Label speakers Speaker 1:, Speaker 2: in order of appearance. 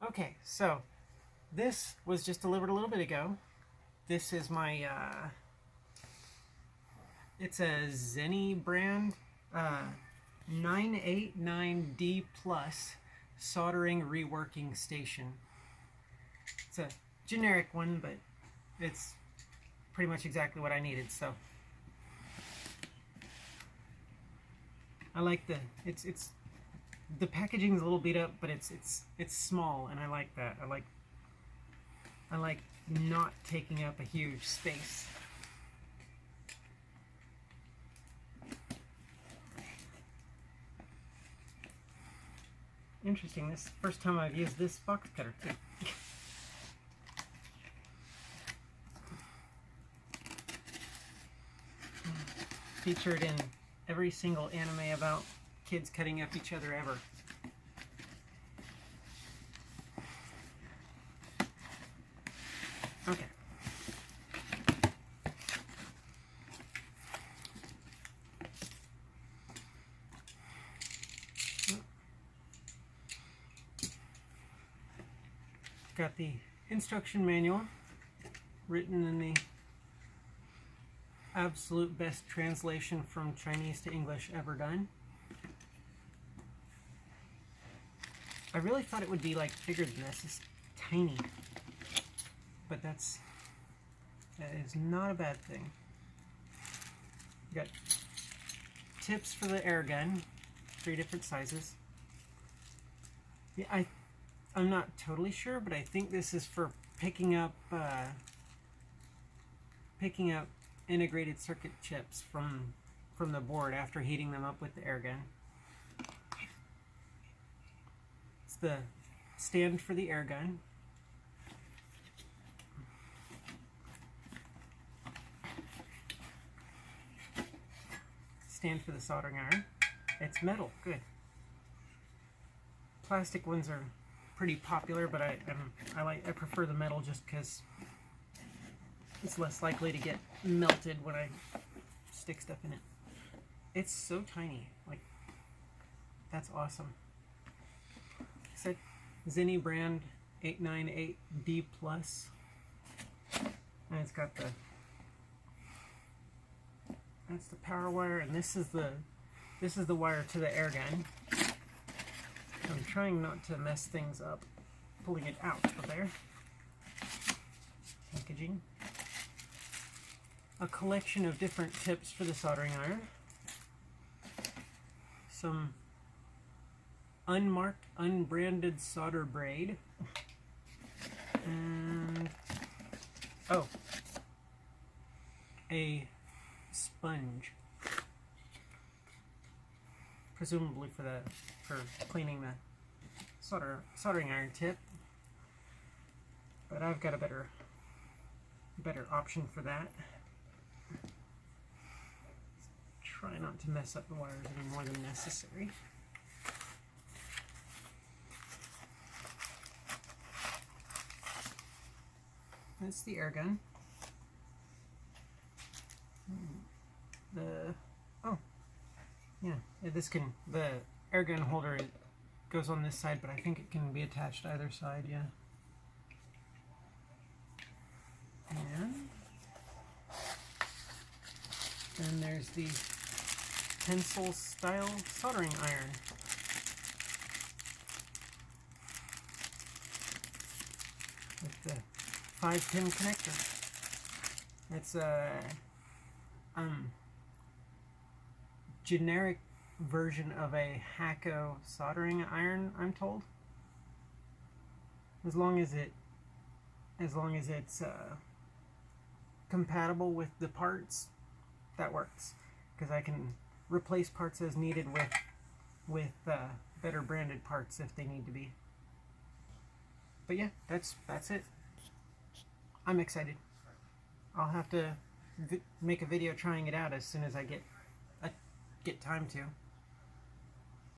Speaker 1: Okay, so this was just delivered a little bit ago. This is my, it's a Zeny brand 989D Plus soldering reworking station. It's a generic one, but it's pretty much exactly what I needed, so. I like the, the packaging's a little beat up, but it's small, and I like that. I like not taking up a huge space. Interesting, this is the first time I've used this box cutter too. Featured in every single anime about kids cutting up each other ever. Okay. Got the instruction manual written in the absolute best translation from Chinese to English ever done. I really thought it would be like bigger than this. It's tiny. But that is not a bad thing. You got tips for the air gun, 3 different sizes. Yeah, I'm not totally sure, but I think this is for picking up integrated circuit chips from the board after heating them up with the air gun. It's the stand for the air gun. Stand for the soldering iron. It's metal, good. Plastic ones are pretty popular, but I prefer the metal just because it's less likely to get melted when I stick stuff in it. It's so tiny, like, that's awesome. It's a Zeny brand 898D Plus, and it's got that's the power wire, and this is the wire to the air gun. I'm trying not to mess things up, pulling it out of there. Packaging. A collection of different tips for the soldering iron. Some unmarked, unbranded solder braid. And, oh, a sponge. Presumably for cleaning the soldering iron tip. But I've got a better option for that. Try not to mess up the wires any more than necessary. That's the air gun. The air gun holder goes on this side, but I think it can be attached to either side, yeah. And then there's the pencil style soldering iron. With the 5-pin connector. It's a generic version of a Hakko soldering iron, I'm told. As long as it's compatible with the parts, that works. Because I can replace parts as needed with better branded parts if they need to be. But yeah, that's it. I'm excited. I'll have to make a video trying it out as soon as I get time to.